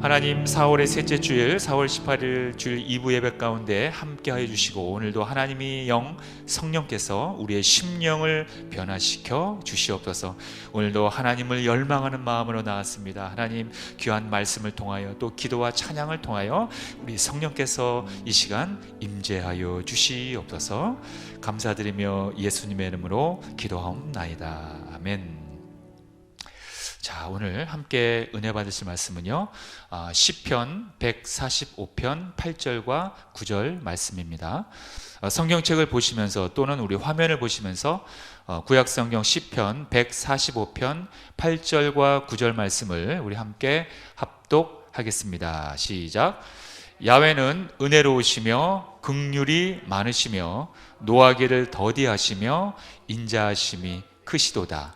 하나님, 4월의 셋째 주일 4월 18일 주일 2부 예배 가운데 함께하여 주시고, 오늘도 하나님이 성령께서 우리의 심령을 변화시켜 주시옵소서. 오늘도 하나님을 열망하는 마음으로 나왔습니다. 하나님, 귀한 말씀을 통하여 또 기도와 찬양을 통하여 우리 성령께서 이 시간 임재하여 주시옵소서. 감사드리며 예수님의 이름으로 기도하옵나이다. 아멘. 자, 오늘 함께 은혜 받으실 말씀은요, 시편 145편 8절과 9절 말씀입니다. 성경책을 보시면서 또는 우리 화면을 보시면서 구약성경 시편 145편 8절과 9절 말씀을 우리 함께 합독하겠습니다. 시작. 야훼는 은혜로우시며 긍휼이 많으시며 노하기를 더디하시며 인자하심이 크시도다.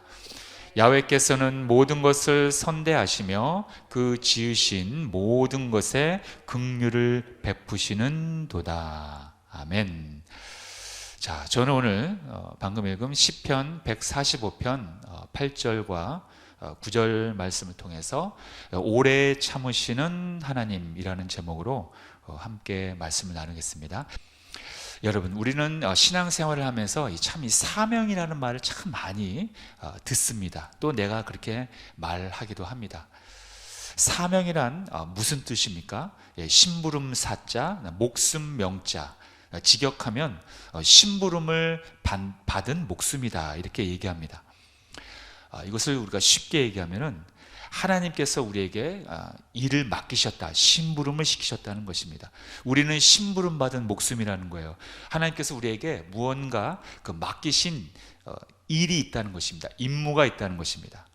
야훼께서는 모든 것을 선대하시며 그 지으신 모든 것에 긍휼을 베푸시는 도다. 아멘. 자, 저는 오늘 방금 읽은 시편 145편 8절과 9절 말씀을 통해서 오래 참으시는 하나님이라는 제목으로 함께 말씀을 나누겠습니다. 여러분, 우리는 신앙생활을 하면서 참 이 사명이라는 말을 참 많이 듣습니다. 또 내가 그렇게 말하기도 합니다. 사명이란 무슨 뜻입니까? 심부름 사자, 목숨 명자, 직역하면 심부름을 받은 목숨이다, 이렇게 얘기합니다. 이것을 우리가 쉽게 얘기하면은 하나님께서 우리에게 일을 맡기셨다, 심부름을 시키셨다는 것입니다. 우리는 심부름 받은 목숨이라는 거예요. 하나님께서 우리에게 무언가 맡기신 일이 있다는 것입니다. 임무가 있다는 것입니다.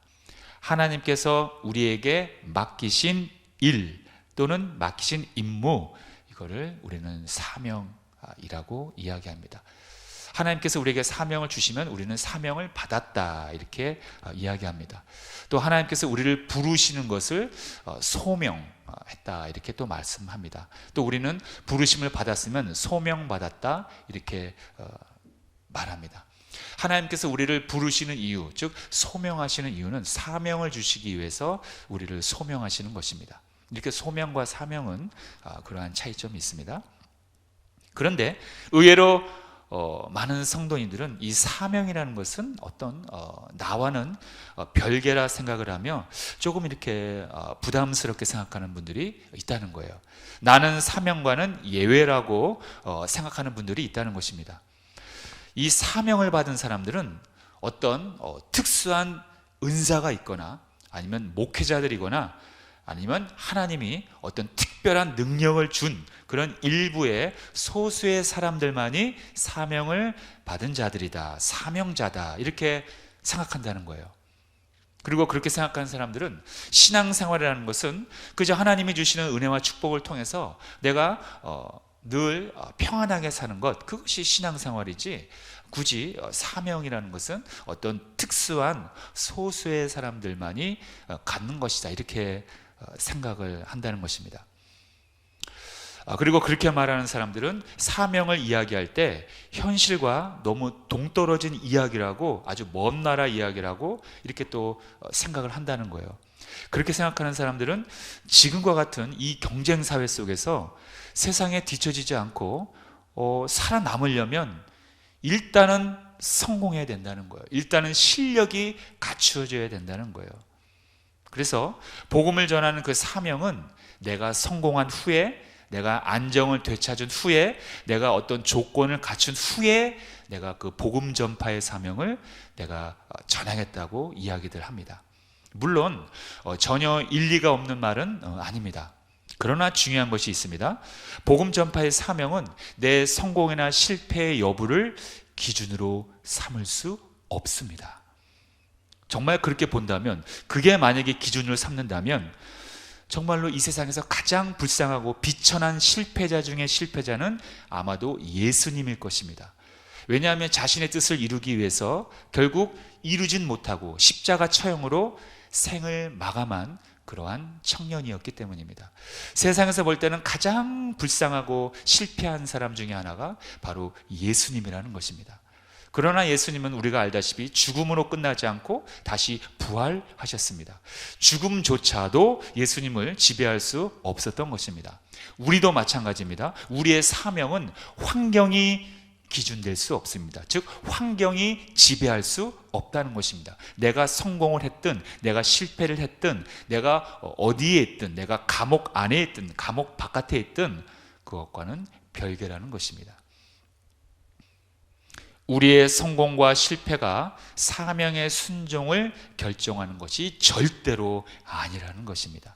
하나님께서 우리에게 맡기신 일 또는 맡기신 임무, 이거를 우리는 사명이라고 이야기합니다. 하나님께서 우리에게 사명을 주시면 우리는 사명을 받았다, 이렇게 이야기합니다. 또 하나님께서 우리를 부르시는 것을 소명했다, 이렇게 또 말씀합니다. 또 우리는 부르심을 받았으면 소명받았다, 이렇게 말합니다. 하나님께서 우리를 부르시는 이유, 즉 소명하시는 이유는 사명을 주시기 위해서 우리를 소명하시는 것입니다. 이렇게 소명과 사명은 그러한 차이점이 있습니다. 그런데 의외로 많은 성도님들은 이 사명이라는 것은 어떤 나와는 별개라 생각을 하며 조금 이렇게 부담스럽게 생각하는 분들이 있다는 거예요. 나는 사명과는 예외라고 생각하는 분들이 있다는 것입니다. 이 사명을 받은 사람들은 어떤 특수한 은사가 있거나 아니면 목회자들이거나 아니면 하나님이 어떤 특별한 능력을 준 그런 일부의 소수의 사람들만이 사명을 받은 자들이다, 사명자다, 이렇게 생각한다는 거예요. 그리고 그렇게 생각하는 사람들은 신앙생활이라는 것은 그저 하나님이 주시는 은혜와 축복을 통해서 내가 늘 평안하게 사는 것, 그것이 신앙생활이지, 굳이 사명이라는 것은 어떤 특수한 소수의 사람들만이 갖는 것이다, 이렇게 생각을 한다는 것입니다. 그리고 그렇게 말하는 사람들은 사명을 이야기할 때 현실과 너무 동떨어진 이야기라고, 아주 먼 나라 이야기라고 이렇게 또 생각을 한다는 거예요. 그렇게 생각하는 사람들은 지금과 같은 이 경쟁 사회 속에서 세상에 뒤처지지 않고 살아남으려면 일단은 성공해야 된다는 거예요. 일단은 실력이 갖추어져야 된다는 거예요. 그래서 복음을 전하는 그 사명은 내가 성공한 후에, 내가 안정을 되찾은 후에, 내가 어떤 조건을 갖춘 후에 내가 그 복음 전파의 사명을 내가 전하겠다고 이야기들 합니다. 물론 전혀 일리가 없는 말은 아닙니다. 그러나 중요한 것이 있습니다. 복음 전파의 사명은 내 성공이나 실패의 여부를 기준으로 삼을 수 없습니다. 정말 그렇게 본다면, 그게 만약에 기준으로 삼는다면 정말로 이 세상에서 가장 불쌍하고 비천한 실패자 중에 실패자는 아마도 예수님일 것입니다. 왜냐하면 자신의 뜻을 이루기 위해서 결국 이루진 못하고 십자가 처형으로 생을 마감한 그러한 청년이었기 때문입니다. 세상에서 볼 때는 가장 불쌍하고 실패한 사람 중에 하나가 바로 예수님이라는 것입니다. 그러나 예수님은 우리가 알다시피 죽음으로 끝나지 않고 다시 부활하셨습니다. 죽음조차도 예수님을 지배할 수 없었던 것입니다. 우리도 마찬가지입니다. 우리의 사명은 환경이 기준될 수 없습니다. 즉 환경이 지배할 수 없다는 것입니다. 내가 성공을 했든 내가 실패를 했든 내가 어디에 있든 내가 감옥 안에 있든 감옥 바깥에 있든 그것과는 별개라는 것입니다. 우리의 성공과 실패가 사명의 순종을 결정하는 것이 절대로 아니라는 것입니다.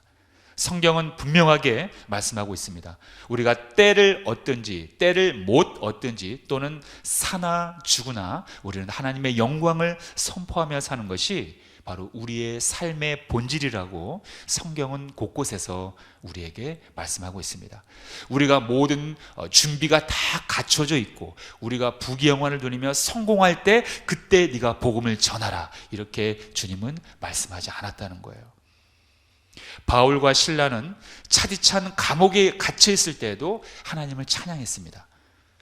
성경은 분명하게 말씀하고 있습니다. 우리가 때를 얻든지 때를 못 얻든지 또는 사나 죽으나 우리는 하나님의 영광을 선포하며 사는 것이 바로 우리의 삶의 본질이라고 성경은 곳곳에서 우리에게 말씀하고 있습니다. 우리가 모든 준비가 다 갖춰져 있고 우리가 부귀영화를 누리며 성공할 때 그때 네가 복음을 전하라 이렇게 주님은 말씀하지 않았다는 거예요. 바울과 실라는 차디찬 감옥에 갇혀 있을 때에도 하나님을 찬양했습니다.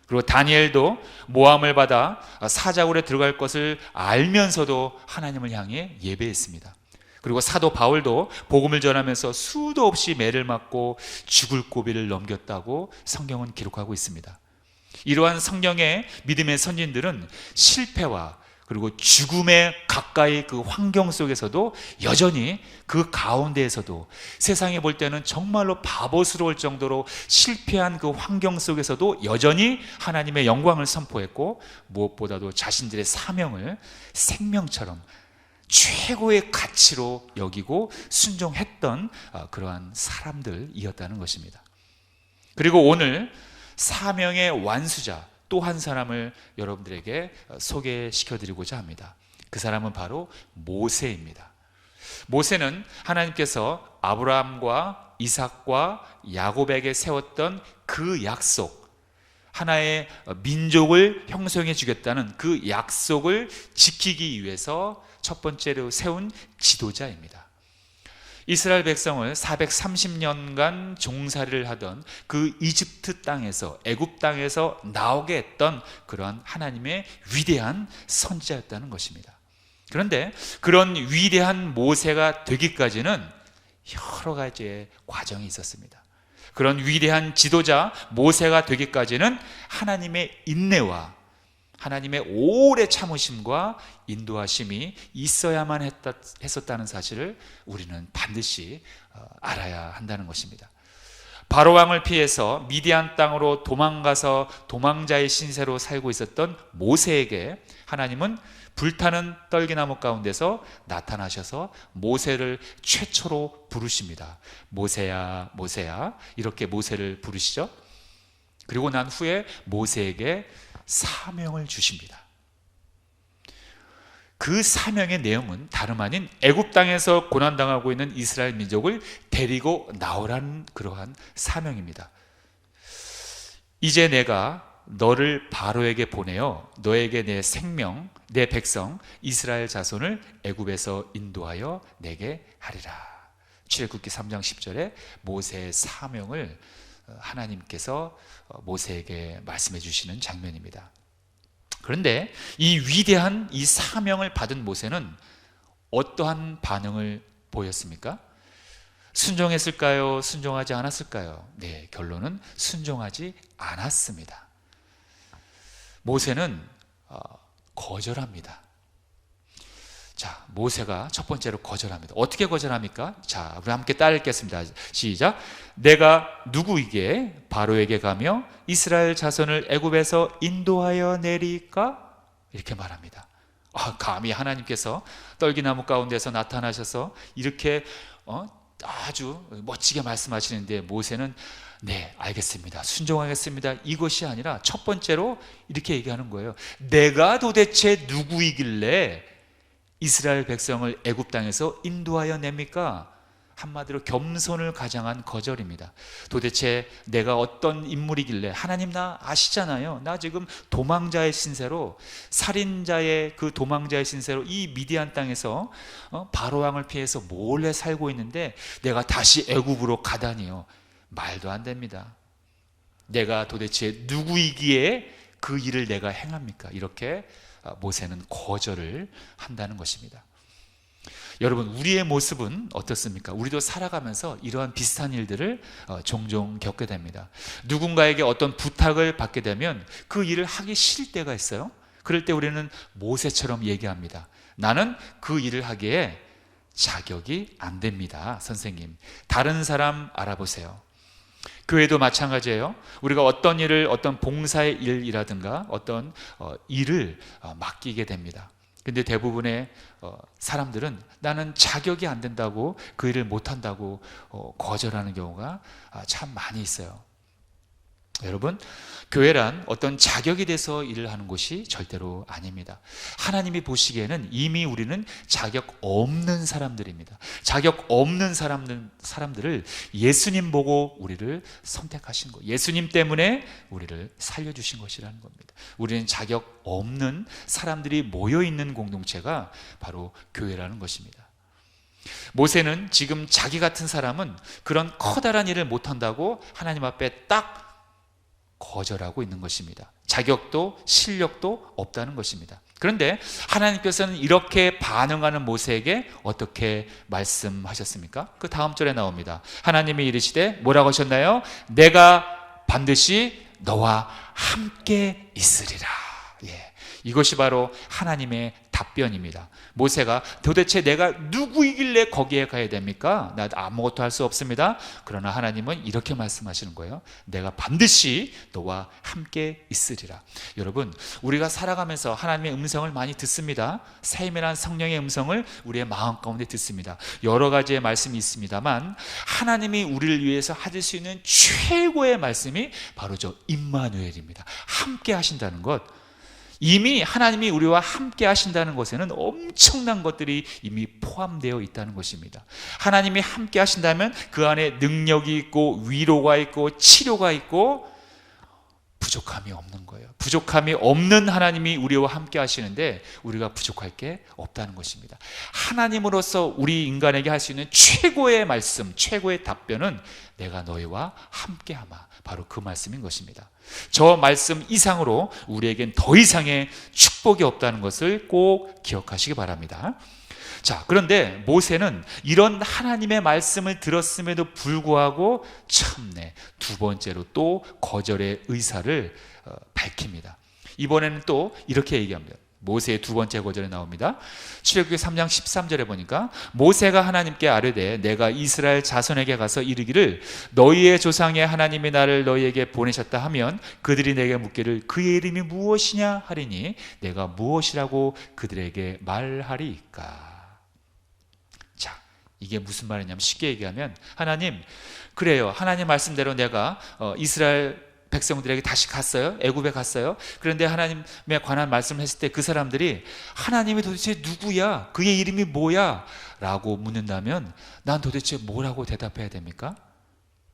그리고 다니엘도 모함을 받아 사자굴에 들어갈 것을 알면서도 하나님을 향해 예배했습니다. 그리고 사도 바울도 복음을 전하면서 수도 없이 매를 맞고 죽을 고비를 넘겼다고 성경은 기록하고 있습니다. 이러한 성경의 믿음의 선진들은 실패와 그리고 죽음에 가까이 그 환경 속에서도 여전히 그 가운데에서도 세상에 볼 때는 정말로 바보스러울 정도로 실패한 그 환경 속에서도 여전히 하나님의 영광을 선포했고 무엇보다도 자신들의 사명을 생명처럼 최고의 가치로 여기고 순종했던 그러한 사람들이었다는 것입니다. 그리고 오늘 사명의 완수자 또 한 사람을 여러분들에게 소개시켜 드리고자 합니다. 그 사람은 바로 모세입니다. 모세는 하나님께서 아브라함과 이삭과 야곱에게 세웠던 그 약속, 하나의 민족을 형성해 주겠다는 그 약속을 지키기 위해서 첫 번째로 세운 지도자입니다. 이스라엘 백성을 430년간 종살이를 하던 그 이집트 땅에서 애굽 땅에서 나오게 했던 그러한 하나님의 위대한 선지자였다는 것입니다. 그런데 그런 위대한 모세가 되기까지는 여러 가지의 과정이 있었습니다. 그런 위대한 지도자 모세가 되기까지는 하나님의 인내와 하나님의 오래 참으심과 인도하심이 있어야만 했었다는 사실을 우리는 반드시 알아야 한다는 것입니다. 바로왕을 피해서 미디안 땅으로 도망가서 도망자의 신세로 살고 있었던 모세에게 하나님은 불타는 떨기나무 가운데서 나타나셔서 모세를 최초로 부르십니다. 모세야 모세야 이렇게 모세를 부르시죠. 그리고 난 후에 모세에게 사명을 주십니다. 그 사명의 내용은 다름 아닌 애굽 땅에서 고난당하고 있는 이스라엘 민족을 데리고 나오라는 그러한 사명입니다. 이제 내가 너를 바로에게 보내어 너에게 내 생명, 내 백성 이스라엘 자손을 애굽에서 인도하여 내게 하리라. 출애굽기 3장 10절에 모세의 사명을 하나님께서 모세에게 말씀해 주시는 장면입니다. 그런데 이 위대한 이 사명을 받은 모세는 어떠한 반응을 보였습니까? 순종했을까요? 순종하지 않았을까요? 네, 결론은 순종하지 않았습니다. 모세는 거절합니다. 자, 모세가 첫 번째로 거절합니다. 어떻게 거절합니까? 자, 우리 함께 따라 읽겠습니다. 시작. 내가 누구에게 바로에게 가며 이스라엘 자손을 애굽에서 인도하여 내리까? 이렇게 말합니다. 감히 하나님께서 떨기나무 가운데서 나타나셔서 이렇게 아주 멋지게 말씀하시는데 모세는 네, 알겠습니다. 순종하겠습니다. 이것이 아니라 첫 번째로 이렇게 얘기하는 거예요. 내가 도대체 누구이길래 이스라엘 백성을 애굽 땅에서 인도하여 냅니까? 한마디로 겸손을 가장한 거절입니다. 도대체 내가 어떤 인물이길래 하나님 나 아시잖아요. 나 지금 도망자의 신세로 살인자의 그 도망자의 신세로 이 미디안 땅에서 바로왕을 피해서 몰래 살고 있는데 내가 다시 애굽으로 가다니요. 말도 안 됩니다. 내가 도대체 누구이기에 그 일을 내가 행합니까? 이렇게 모세는 거절을 한다는 것입니다. 여러분, 우리의 모습은 어떻습니까? 우리도 살아가면서 이러한 비슷한 일들을 종종 겪게 됩니다. 누군가에게 어떤 부탁을 받게 되면 그 일을 하기 싫을 때가 있어요. 그럴 때 우리는 모세처럼 얘기합니다. 나는 그 일을 하기에 자격이 안 됩니다. 선생님, 다른 사람 알아보세요. 교회도 마찬가지예요. 우리가 어떤 일을, 어떤 봉사의 일이라든가 어떤 일을 맡기게 됩니다. 근데 대부분의 사람들은 나는 자격이 안 된다고, 그 일을 못한다고 거절하는 경우가 참 많이 있어요. 여러분, 교회란 어떤 자격이 돼서 일을 하는 곳이 절대로 아닙니다. 하나님이 보시기에는 이미 우리는 자격 없는 사람들입니다. 자격 없는 사람들을 예수님 보고 우리를 선택하신 거예요. 예수님 때문에 우리를 살려주신 것이라는 겁니다. 우리는 자격 없는 사람들이 모여있는 공동체가 바로 교회라는 것입니다. 모세는 지금 자기 같은 사람은 그런 커다란 일을 못한다고 하나님 앞에 딱 거절하고 있는 것입니다. 자격도 실력도 없다는 것입니다. 그런데 하나님께서는 이렇게 반응하는 모세에게 어떻게 말씀하셨습니까? 그 다음 절에 나옵니다. 하나님이 이르시되 뭐라고 하셨나요? 내가 반드시 너와 함께 있으리라. 이것이 바로 하나님의 답변입니다. 모세가 도대체 내가 누구이길래 거기에 가야 됩니까? 나 아무것도 할 수 없습니다. 그러나 하나님은 이렇게 말씀하시는 거예요. 내가 반드시 너와 함께 있으리라. 여러분, 우리가 살아가면서 하나님의 음성을 많이 듣습니다. 세밀한 성령의 음성을 우리의 마음 가운데 듣습니다. 여러 가지의 말씀이 있습니다만 하나님이 우리를 위해서 하실 수 있는 최고의 말씀이 바로 저 임마누엘입니다. 함께 하신다는 것. 이미 하나님이 우리와 함께 하신다는 것에는 엄청난 것들이 이미 포함되어 있다는 것입니다. 하나님이 함께 하신다면 그 안에 능력이 있고 위로가 있고 치료가 있고 부족함이 없는 거예요. 부족함이 없는 하나님이 우리와 함께 하시는데 우리가 부족할 게 없다는 것입니다. 하나님으로서 우리 인간에게 할 수 있는 최고의 말씀, 최고의 답변은 내가 너희와 함께하마. 바로 그 말씀인 것입니다. 저 말씀 이상으로 우리에겐 더 이상의 축복이 없다는 것을 꼭 기억하시기 바랍니다. 자, 그런데 모세는 이런 하나님의 말씀을 들었음에도 불구하고 참내 두 번째로 또 거절의 의사를 밝힙니다. 이번에는 또 이렇게 얘기합니다. 모세의 두 번째 거절에 나옵니다. 출애굽기 3장 13절에 보니까 모세가 하나님께 아뢰되 내가 이스라엘 자손에게 가서 이르기를 너희의 조상의 하나님이 나를 너희에게 보내셨다 하면 그들이 내게 묻기를 그의 이름이 무엇이냐 하리니 내가 무엇이라고 그들에게 말하리이까. 자, 이게 무슨 말이냐면 쉽게 얘기하면 하나님, 그래요, 하나님 말씀대로 내가 이스라엘 백성들에게 다시 갔어요. 애굽에 갔어요. 그런데 하나님에 관한 말씀을 했을 때 그 사람들이 하나님이 도대체 누구야? 그의 이름이 뭐야? 라고 묻는다면 난 도대체 뭐라고 대답해야 됩니까?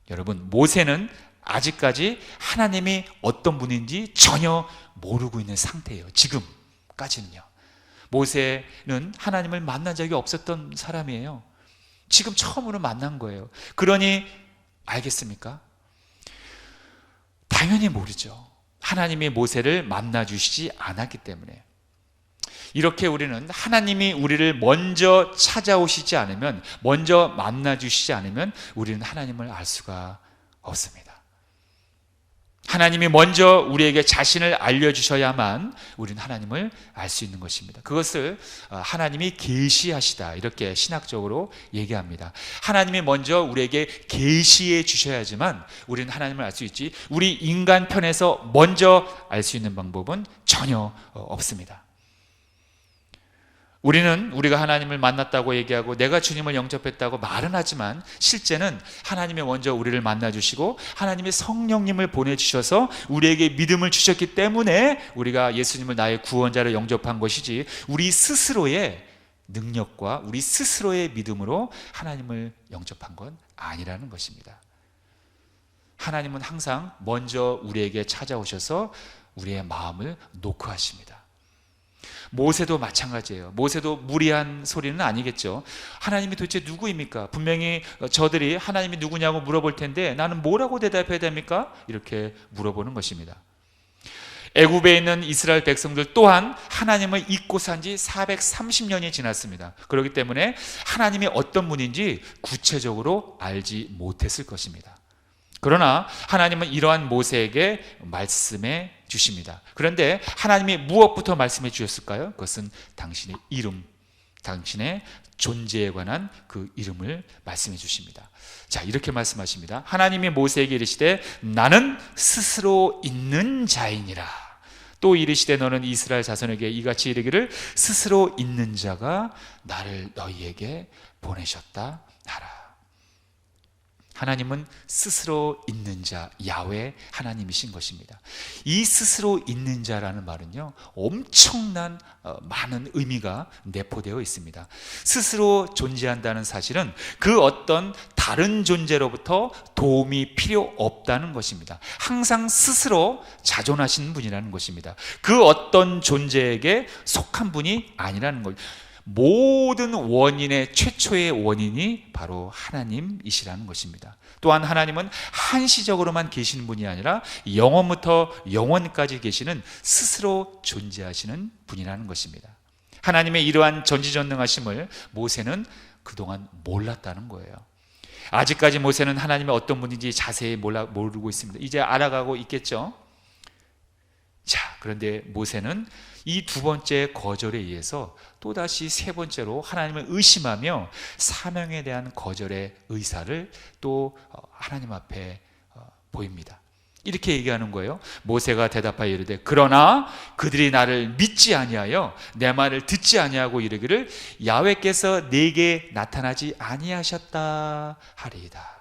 여러분, 모세는 아직까지 하나님이 어떤 분인지 전혀 모르고 있는 상태예요. 지금까지는요. 모세는 하나님을 만난 적이 없었던 사람이에요. 지금 처음으로 만난 거예요. 그러니 알겠습니까? 당연히 모르죠. 하나님이 모세를 만나주시지 않았기 때문에. 이렇게 우리는 하나님이 우리를 먼저 찾아오시지 않으면, 먼저 만나주시지 않으면 우리는 하나님을 알 수가 없습니다. 하나님이 먼저 우리에게 자신을 알려주셔야만 우리는 하나님을 알 수 있는 것입니다. 그것을 하나님이 계시하시다, 이렇게 신학적으로 얘기합니다. 하나님이 먼저 우리에게 계시해 주셔야지만 우리는 하나님을 알 수 있지, 우리 인간 편에서 먼저 알 수 있는 방법은 전혀 없습니다. 우리는 우리가 하나님을 만났다고 얘기하고 내가 주님을 영접했다고 말은 하지만 실제는 하나님이 먼저 우리를 만나주시고 하나님의 성령님을 보내주셔서 우리에게 믿음을 주셨기 때문에 우리가 예수님을 나의 구원자로 영접한 것이지, 우리 스스로의 능력과 우리 스스로의 믿음으로 하나님을 영접한 건 아니라는 것입니다. 하나님은 항상 먼저 우리에게 찾아오셔서 우리의 마음을 노크하십니다. 모세도 마찬가지예요. 모세도 무리한 소리는 아니겠죠. 하나님이 도대체 누구입니까? 분명히 저들이 하나님이 누구냐고 물어볼 텐데 나는 뭐라고 대답해야 됩니까? 이렇게 물어보는 것입니다. 애굽에 있는 이스라엘 백성들 또한 하나님을 잊고 산 지 430년이 지났습니다. 그렇기 때문에 하나님이 어떤 분인지 구체적으로 알지 못했을 것입니다. 그러나 하나님은 이러한 모세에게 말씀해 주십니다. 그런데 하나님이 무엇부터 말씀해 주셨을까요? 그것은 당신의 이름, 당신의 존재에 관한 그 이름을 말씀해 주십니다. 자, 이렇게 말씀하십니다. 하나님이 모세에게 이르시되 나는 스스로 있는 자이니라. 또 이르시되 너는 이스라엘 자손에게 이같이 이르기를 스스로 있는 자가 나를 너희에게 보내셨다 하라. 하나님은 스스로 있는 자, 야훼 하나님이신 것입니다. 이 스스로 있는 자라는 말은요, 엄청난 많은 의미가 내포되어 있습니다. 스스로 존재한다는 사실은 그 어떤 다른 존재로부터 도움이 필요 없다는 것입니다. 항상 스스로 자존하시는 분이라는 것입니다. 그 어떤 존재에게 속한 분이 아니라는 거예요. 모든 원인의 최초의 원인이 바로 하나님이시라는 것입니다. 또한 하나님은 한시적으로만 계시는 분이 아니라 영원부터 영원까지 계시는 스스로 존재하시는 분이라는 것입니다. 하나님의 이러한 전지전능하심을 모세는 그동안 몰랐다는 거예요. 아직까지 모세는 하나님의 어떤 분인지 자세히 모르고 있습니다. 이제 알아가고 있겠죠. 자, 그런데 모세는 이 두 번째 거절에 의해서 또다시 세 번째로 하나님을 의심하며 사명에 대한 거절의 의사를 또 하나님 앞에 보입니다. 이렇게 얘기하는 거예요. 모세가 대답하여 이르되 그러나 그들이 나를 믿지 아니하여 내 말을 듣지 아니하고 이르기를 야훼께서 내게 나타나지 아니하셨다 하리이다.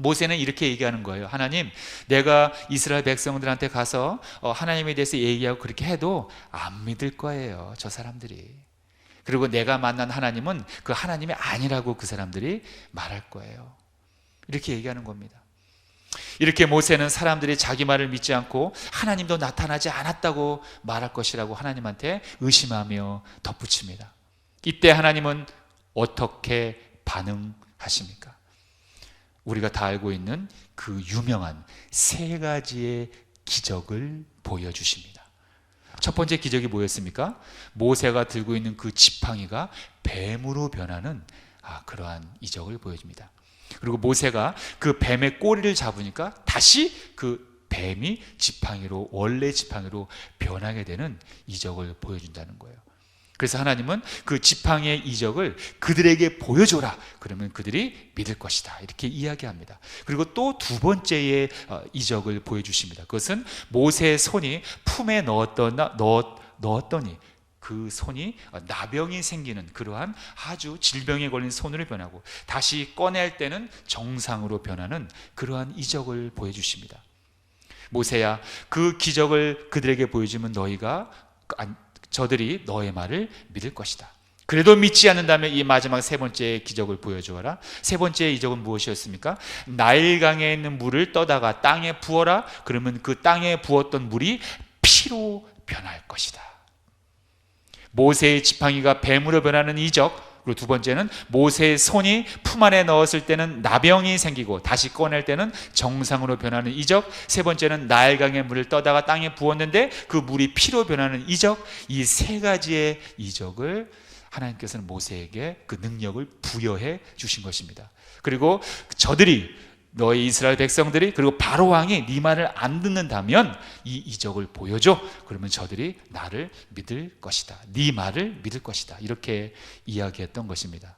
모세는 이렇게 얘기하는 거예요. 하나님, 내가 이스라엘 백성들한테 가서 하나님에 대해서 얘기하고 그렇게 해도 안 믿을 거예요, 저 사람들이. 그리고 내가 만난 하나님은 그 하나님이 아니라고 그 사람들이 말할 거예요. 이렇게 얘기하는 겁니다. 이렇게 모세는 사람들이 자기 말을 믿지 않고 하나님도 나타나지 않았다고 말할 것이라고 하나님한테 의심하며 덧붙입니다. 이때 하나님은 어떻게 반응하십니까? 우리가 다 알고 있는 그 유명한 세 가지의 기적을 보여주십니다. 첫 번째 기적이 뭐였습니까? 모세가 들고 있는 그 지팡이가 뱀으로 변하는 그러한 이적을 보여줍니다. 그리고 모세가 그 뱀의 꼬리를 잡으니까 다시 그 뱀이 지팡이로, 원래 지팡이로 변하게 되는 이적을 보여준다는 거예요. 그래서 하나님은 그 지팡이의 이적을 그들에게 보여줘라. 그러면 그들이 믿을 것이다. 이렇게 이야기합니다. 그리고 또 두 번째의 이적을 보여주십니다. 그것은 모세의 손이 품에 넣었더니 그 손이 나병이 생기는 그러한 아주 질병에 걸린 손으로 변하고 다시 꺼낼 때는 정상으로 변하는 그러한 이적을 보여주십니다. 모세야, 그 기적을 그들에게 보여주면 저들이 너의 말을 믿을 것이다. 그래도 믿지 않는다면 이 마지막 세 번째 기적을 보여주어라. 세 번째 이적은 무엇이었습니까? 나일강에 있는 물을 떠다가 땅에 부어라. 그러면 그 땅에 부었던 물이 피로 변할 것이다. 모세의 지팡이가 뱀으로 변하는 이적. 그리고 두 번째는 모세의 손이 품 안에 넣었을 때는 나병이 생기고 다시 꺼낼 때는 정상으로 변하는 이적. 세 번째는 나일강의 물을 떠다가 땅에 부었는데 그 물이 피로 변하는 이적. 이 세 가지의 이적을 하나님께서는 모세에게 그 능력을 부여해 주신 것입니다. 그리고 너희 이스라엘 백성들이, 그리고 바로 왕이 네 말을 안 듣는다면 이 이적을 보여줘. 그러면 저들이 나를 믿을 것이다. 네 말을 믿을 것이다. 이렇게 이야기했던 것입니다.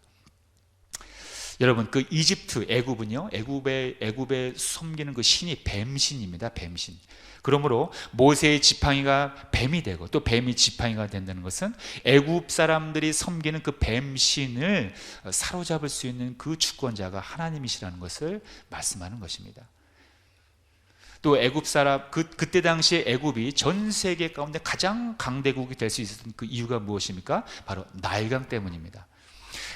여러분, 그 이집트, 애굽은요, 애굽에 섬기는 그 신이 뱀신입니다. 뱀신. 그러므로 모세의 지팡이가 뱀이 되고 또 뱀이 지팡이가 된다는 것은 애굽 사람들이 섬기는 그 뱀신을 사로잡을 수 있는 그 주권자가 하나님이시라는 것을 말씀하는 것입니다. 또 애굽 사람, 그때 당시에 애굽이 전 세계 가운데 가장 강대국이 될 수 있었던 그 이유가 무엇입니까? 바로 나일강 때문입니다.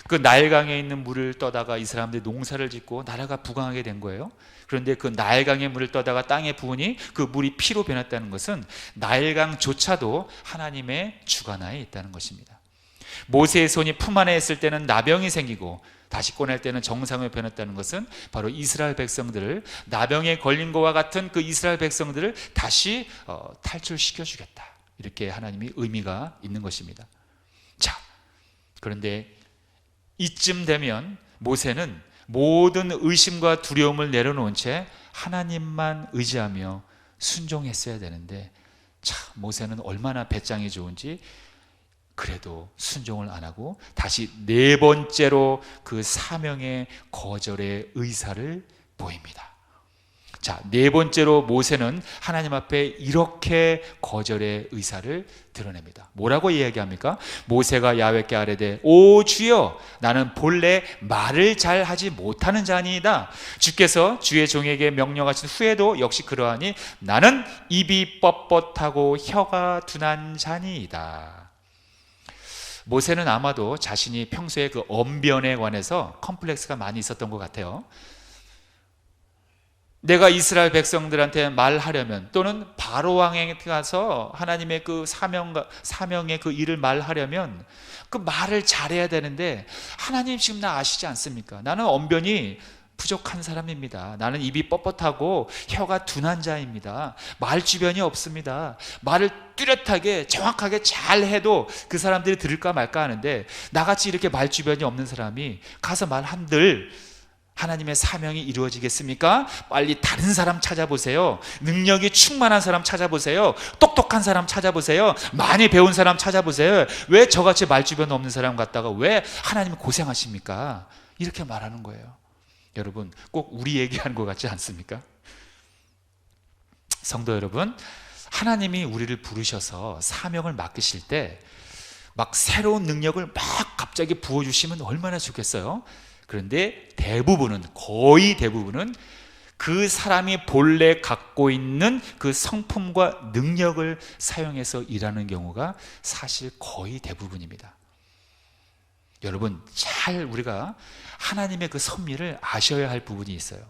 그 나일강에 있는 물을 떠다가 이 사람들이 농사를 짓고 나라가 부강하게 된 거예요. 그런데 그 나일강의 물을 떠다가 땅에 부으니 그 물이 피로 변했다는 것은 나일강조차도 하나님의 주관하에 있다는 것입니다. 모세의 손이 품 안에 있을 때는 나병이 생기고 다시 꺼낼 때는 정상으로 변했다는 것은 바로 이스라엘 백성들을, 나병에 걸린 것과 같은 그 이스라엘 백성들을 다시 탈출시켜 주겠다, 이렇게 하나님이 의미가 있는 것입니다. 자, 그런데 이쯤 되면 모세는 모든 의심과 두려움을 내려놓은 채 하나님만 의지하며 순종했어야 되는데, 참 모세는 얼마나 배짱이 좋은지 그래도 순종을 안 하고 다시 네 번째로 그 사명의 거절의 의사를 보입니다. 자, 네 번째로 모세는 하나님 앞에 이렇게 거절의 의사를 드러냅니다. 뭐라고 이야기합니까? 모세가 야훼께 아뢰되 오 주여, 나는 본래 말을 잘 하지 못하는 자니이다. 주께서 주의 종에게 명령하신 후에도 역시 그러하니 나는 입이 뻣뻣하고 혀가 둔한 자니이다. 모세는 아마도 자신이 평소에 그 언변에 관해서 컴플렉스가 많이 있었던 것 같아요. 내가 이스라엘 백성들한테 말하려면, 또는 바로 왕에게 가서 하나님의 그 사명의 그 일을 말하려면 그 말을 잘해야 되는데, 하나님 지금 나 아시지 않습니까? 나는 언변이 부족한 사람입니다. 나는 입이 뻣뻣하고 혀가 둔한 자입니다. 말 주변이 없습니다. 말을 뚜렷하게 정확하게 잘 해도 그 사람들이 들을까 말까 하는데, 나같이 이렇게 말 주변이 없는 사람이 가서 말한들 하나님의 사명이 이루어지겠습니까? 빨리 다른 사람 찾아보세요. 능력이 충만한 사람 찾아보세요. 똑똑한 사람 찾아보세요. 많이 배운 사람 찾아보세요. 왜 저같이 말주변 없는 사람 갖다가 왜 하나님이 고생하십니까? 이렇게 말하는 거예요. 여러분, 꼭 우리 얘기하는 것 같지 않습니까? 성도 여러분, 하나님이 우리를 부르셔서 사명을 맡기실 때 막 새로운 능력을 막 갑자기 부어주시면 얼마나 좋겠어요? 그런데 거의 대부분은 그 사람이 본래 갖고 있는 그 성품과 능력을 사용해서 일하는 경우가 사실 거의 대부분입니다. 여러분, 잘 우리가 하나님의 그 섭리를 아셔야 할 부분이 있어요.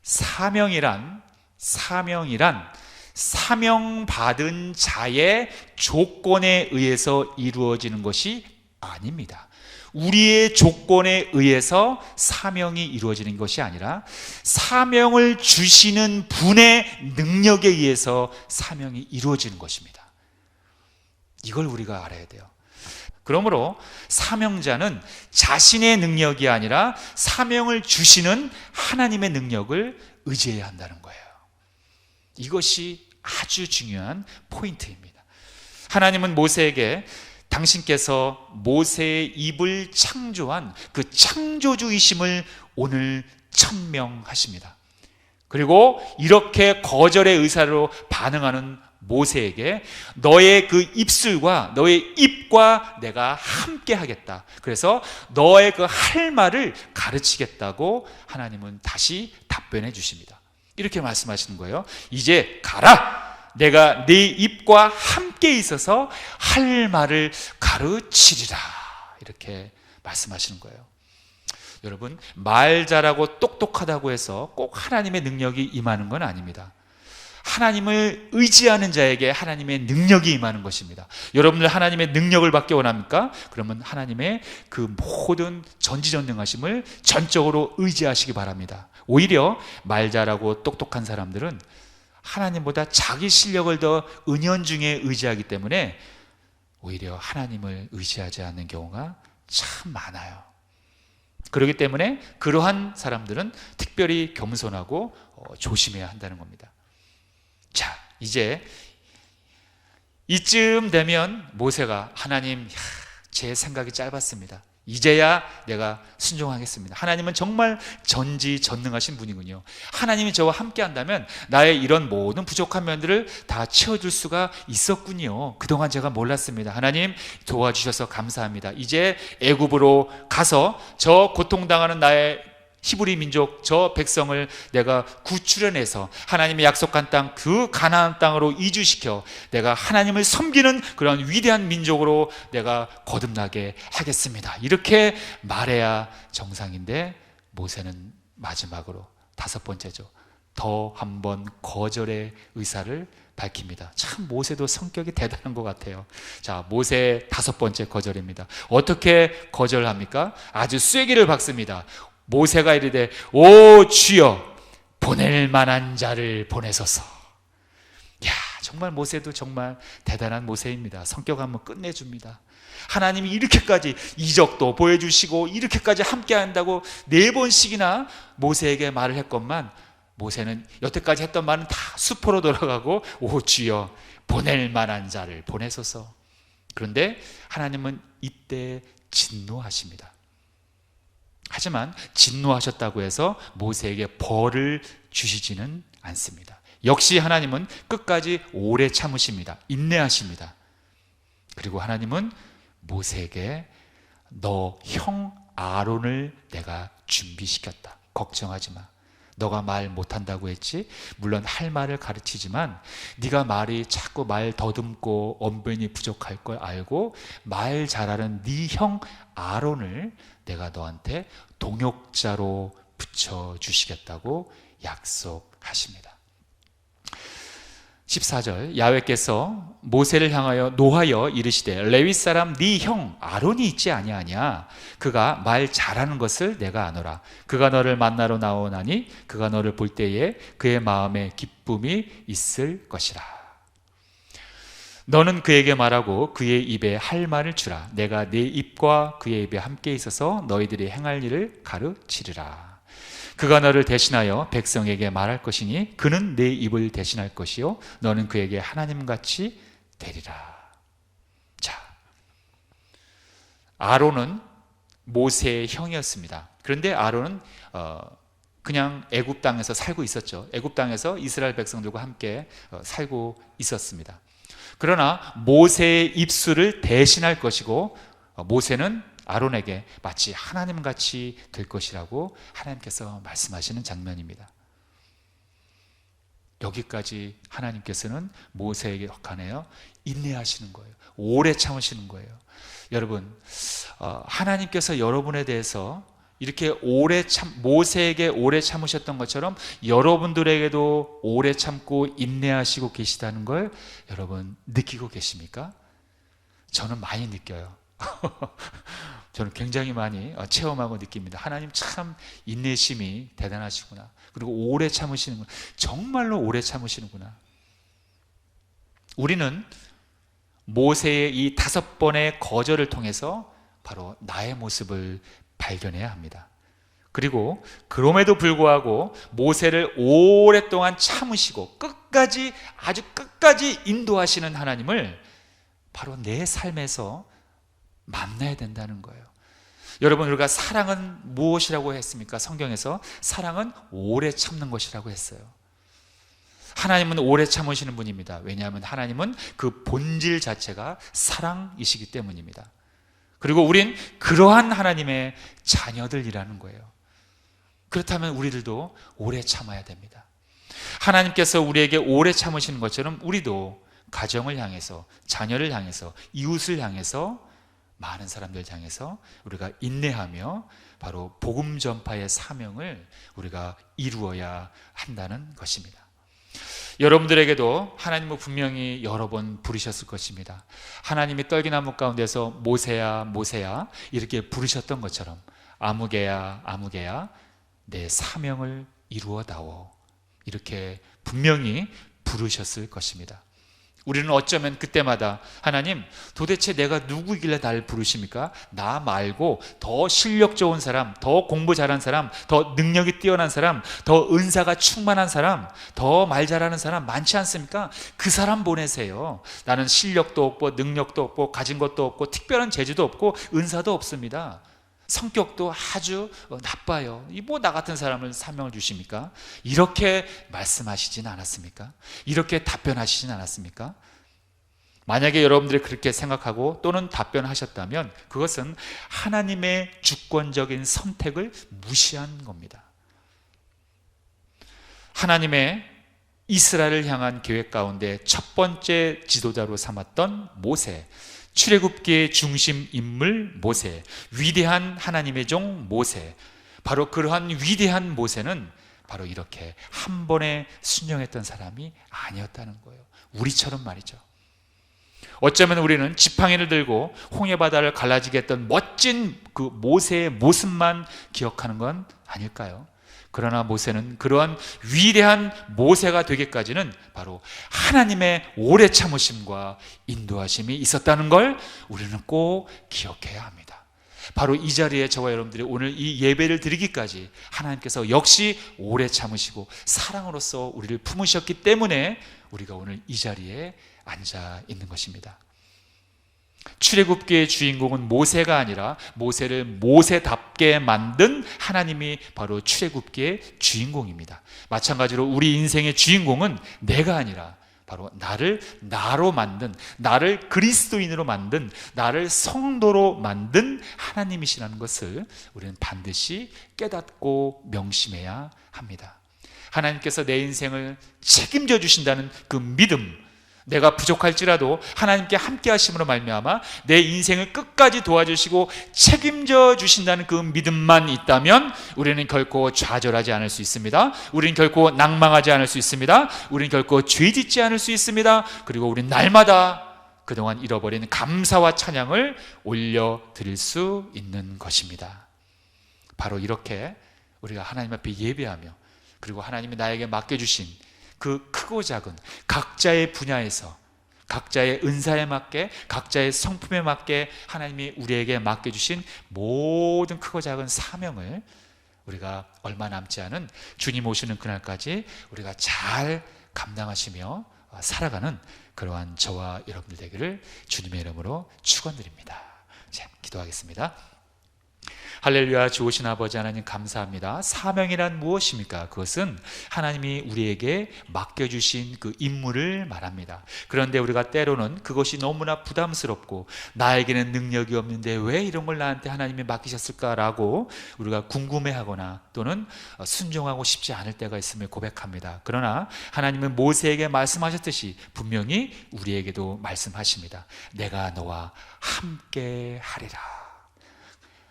사명이란 사명받은 자의 조건에 의해서 이루어지는 것이 아닙니다. 우리의 조건에 의해서 사명이 이루어지는 것이 아니라 사명을 주시는 분의 능력에 의해서 사명이 이루어지는 것입니다. 이걸 우리가 알아야 돼요. 그러므로 사명자는 자신의 능력이 아니라 사명을 주시는 하나님의 능력을 의지해야 한다는 거예요. 이것이 아주 중요한 포인트입니다. 하나님은 모세에게 당신께서 모세의 입을 창조한 그 창조주이심을 오늘 천명하십니다. 그리고 이렇게 거절의 의사로 반응하는 모세에게 너의 그 입술과 너의 입과 내가 함께 하겠다. 그래서 너의 그 할 말을 가르치겠다고 하나님은 다시 답변해 주십니다. 이렇게 말씀하시는 거예요. 이제 가라. 내가 네 입과 함께 있어서 할 말을 가르치리라. 이렇게 말씀하시는 거예요. 여러분, 말 잘하고 똑똑하다고 해서 꼭 하나님의 능력이 임하는 건 아닙니다. 하나님을 의지하는 자에게 하나님의 능력이 임하는 것입니다. 여러분들 하나님의 능력을 받기 원합니까? 그러면 하나님의 그 모든 전지전능하심을 전적으로 의지하시기 바랍니다. 오히려 말 잘하고 똑똑한 사람들은 하나님보다 자기 실력을 더 은연중에 의지하기 때문에 오히려 하나님을 의지하지 않는 경우가 참 많아요. 그렇기 때문에 그러한 사람들은 특별히 겸손하고 조심해야 한다는 겁니다. 자, 이제 이쯤 되면 모세가 하나님, 제 생각이 짧았습니다. 이제야 내가 순종하겠습니다. 하나님은 정말 전지전능하신 분이군요. 하나님이 저와 함께 한다면 나의 이런 모든 부족한 면들을 다 채워줄 수가 있었군요. 그동안 제가 몰랐습니다. 하나님 도와주셔서 감사합니다. 이제 애굽으로 가서 저 고통당하는 나의 히브리 민족 저 백성을 내가 구출해내서 하나님의 약속한 땅, 그 가나안 땅으로 이주시켜 내가 하나님을 섬기는 그런 위대한 민족으로 내가 거듭나게 하겠습니다. 이렇게 말해야 정상인데 모세는 마지막으로 5번째죠. 더 한번 거절의 의사를 밝힙니다. 참 모세도 성격이 대단한 것 같아요. 자, 모세의 5번째 거절입니다. 어떻게 거절합니까? 아주 쐐기를 박습니다. 모세가 이르되 오 주여 보낼 만한 자를 보내소서. 야, 정말 모세도 정말 대단한 모세입니다. 성격 한번 끝내줍니다. 하나님이 이렇게까지 이적도 보여주시고 이렇게까지 함께 한다고 4번씩이나 모세에게 말을 했건만 모세는 여태까지 했던 말은 다 수포로 돌아가고 오 주여 보낼 만한 자를 보내소서. 그런데 하나님은 이때 진노하십니다. 하지만 진노하셨다고 해서 모세에게 벌을 주시지는 않습니다. 역시 하나님은 끝까지 오래 참으십니다. 인내하십니다. 그리고 하나님은 모세에게 너 형 아론을 내가 준비시켰다. 걱정하지 마. 너가 말 못한다고 했지? 물론 할 말을 가르치지만 네가 말이 자꾸 말 더듬고 언변이 부족할 걸 알고 말 잘하는 네 형 아론을 내가 너한테 동역자로 붙여주시겠다고 약속하십니다. 14절 야훼께서 모세를 향하여 노하여 이르시되 레위 사람 네 형 아론이 있지 아니하냐. 그가 말 잘하는 것을 내가 아노라. 그가 너를 만나러 나오나니 그가 너를 볼 때에 그의 마음에 기쁨이 있을 것이라. 너는 그에게 말하고 그의 입에 할 말을 주라. 내가 네 입과 그의 입에 함께 있어서 너희들이 행할 일을 가르치리라. 그가 너를 대신하여 백성에게 말할 것이니 그는 네 입을 대신할 것이요 너는 그에게 하나님같이 되리라. 자, 아론은 모세의 형이었습니다. 그런데 아론은 그냥 애굽 땅에서 살고 있었죠. 애굽 땅에서 이스라엘 백성들과 함께 살고 있었습니다. 그러나 모세의 입술을 대신할 것이고 모세는 아론에게 마치 하나님같이 될 것이라고 하나님께서 말씀하시는 장면입니다. 여기까지 하나님께서는 모세에게 역하네요. 인내하시는 거예요. 오래 참으시는 거예요. 여러분, 하나님께서 여러분에 대해서 이렇게 모세에게 오래 참으셨던 것처럼 여러분들에게도 오래 참고 인내하시고 계시다는 걸 여러분 느끼고 계십니까? 저는 많이 느껴요. 저는 굉장히 많이 체험하고 느낍니다. 하나님 참 인내심이 대단하시구나. 그리고 오래 참으시는구나. 정말로 오래 참으시는구나. 우리는 모세의 이 5번의 거절을 통해서 바로 나의 모습을 발견해야 합니다. 그리고 그럼에도 불구하고 모세를 오랫동안 참으시고 끝까지 아주 끝까지 인도하시는 하나님을 바로 내 삶에서 만나야 된다는 거예요. 여러분, 우리가 사랑은 무엇이라고 했습니까? 성경에서 사랑은 오래 참는 것이라고 했어요. 하나님은 오래 참으시는 분입니다. 왜냐하면 하나님은 그 본질 자체가 사랑이시기 때문입니다. 그리고 우린 그러한 하나님의 자녀들이라는 거예요. 그렇다면 우리들도 오래 참아야 됩니다. 하나님께서 우리에게 오래 참으시는 것처럼 우리도 가정을 향해서, 자녀를 향해서, 이웃을 향해서, 많은 사람들 향해서 우리가 인내하며 바로 복음 전파의 사명을 우리가 이루어야 한다는 것입니다. 여러분들에게도 하나님은 분명히 여러 번 부르셨을 것입니다. 하나님이 떨기나무 가운데서 모세야 모세야 이렇게 부르셨던 것처럼 아무개야 아무개야 내 사명을 이루어다오, 이렇게 분명히 부르셨을 것입니다. 우리는 어쩌면 그때마다 하나님 도대체 내가 누구이길래 나를 부르십니까? 나 말고 더 실력 좋은 사람, 더 공부 잘한 사람, 더 능력이 뛰어난 사람, 더 은사가 충만한 사람, 더 말 잘하는 사람 많지 않습니까? 그 사람 보내세요. 나는 실력도 없고 능력도 없고 가진 것도 없고 특별한 재주도 없고 은사도 없습니다. 성격도 아주 나빠요. 뭐 나 같은 사람을 사명을 주십니까? 이렇게 말씀하시진 않았습니까? 이렇게 답변하시진 않았습니까? 만약에 여러분들이 그렇게 생각하고 또는 답변하셨다면 그것은 하나님의 주권적인 선택을 무시한 겁니다. 하나님의 이스라엘을 향한 계획 가운데 첫 번째 지도자로 삼았던 모세, 출애굽기의 중심 인물 모세, 위대한 하나님의 종 모세, 바로 그러한 위대한 모세는 바로 이렇게 한 번에 순종했던 사람이 아니었다는 거예요. 우리처럼 말이죠. 어쩌면 우리는 지팡이를 들고 홍해바다를 갈라지게 했던 멋진 그 모세의 모습만 기억하는 건 아닐까요? 그러나 모세는 그러한 위대한 모세가 되기까지는 바로 하나님의 오래 참으심과 인도하심이 있었다는 걸 우리는 꼭 기억해야 합니다. 바로 이 자리에 저와 여러분들이 오늘 이 예배를 드리기까지 하나님께서 역시 오래 참으시고 사랑으로서 우리를 품으셨기 때문에 우리가 오늘 이 자리에 앉아 있는 것입니다. 출애굽기의 주인공은 모세가 아니라 모세를 모세답게 만든 하나님이 바로 출애굽기의 주인공입니다. 마찬가지로 우리 인생의 주인공은 내가 아니라 바로 나를 나로 만든, 나를 그리스도인으로 만든, 나를 성도로 만든 하나님이시라는 것을 우리는 반드시 깨닫고 명심해야 합니다. 하나님께서 내 인생을 책임져 주신다는 그 믿음, 내가 부족할지라도 하나님께 함께 하심으로 말미암아 내 인생을 끝까지 도와주시고 책임져 주신다는 그 믿음만 있다면 우리는 결코 좌절하지 않을 수 있습니다. 우리는 결코 낭망하지 않을 수 있습니다. 우리는 결코 죄짓지 않을 수 있습니다. 그리고 우리는 날마다 그동안 잃어버린 감사와 찬양을 올려드릴 수 있는 것입니다. 바로 이렇게 우리가 하나님 앞에 예배하며 그리고 하나님이 나에게 맡겨주신 그 크고 작은 각자의 분야에서 각자의 은사에 맞게 각자의 성품에 맞게 하나님이 우리에게 맡겨주신 모든 크고 작은 사명을 우리가 얼마 남지 않은 주님 오시는 그날까지 우리가 잘 감당하시며 살아가는 그러한 저와 여러분들 되기를 주님의 이름으로 축원드립니다. 자, 기도하겠습니다. 할렐루야. 좋으신 아버지 하나님 감사합니다. 사명이란 무엇입니까? 그것은 하나님이 우리에게 맡겨주신 그 임무를 말합니다. 그런데 우리가 때로는 그것이 너무나 부담스럽고 나에게는 능력이 없는데 왜 이런 걸 나한테 하나님이 맡기셨을까라고 우리가 궁금해하거나 또는 순종하고 싶지 않을 때가 있음을 고백합니다. 그러나 하나님은 모세에게 말씀하셨듯이 분명히 우리에게도 말씀하십니다. 내가 너와 함께 하리라.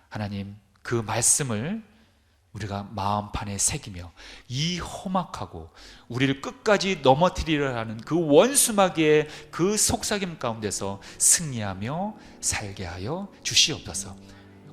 하나님, 그 말씀을 우리가 마음판에 새기며 이 험악하고 우리를 끝까지 넘어뜨리려 하는 그 원수마귀의 그 속삭임 가운데서 승리하며 살게 하여 주시옵소서.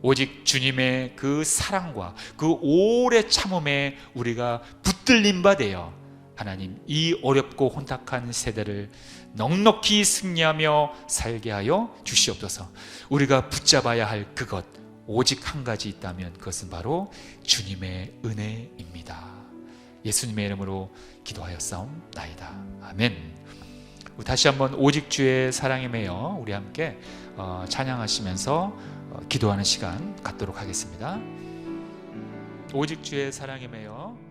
오직 주님의 그 사랑과 그 오래 참음에 우리가 붙들림 바 되어 하나님, 이 어렵고 혼탁한 세대를 넉넉히 승리하며 살게 하여 주시옵소서. 우리가 붙잡아야 할 그것 오직 한 가지 있다면 그것은 바로 주님의 은혜입니다. 예수님의 이름으로 기도하였사옵나이다. 아멘. 다시 한번 오직 주의 사랑에 매여 우리 함께 찬양하시면서 기도하는 시간 갖도록 하겠습니다. 오직 주의 사랑에 매여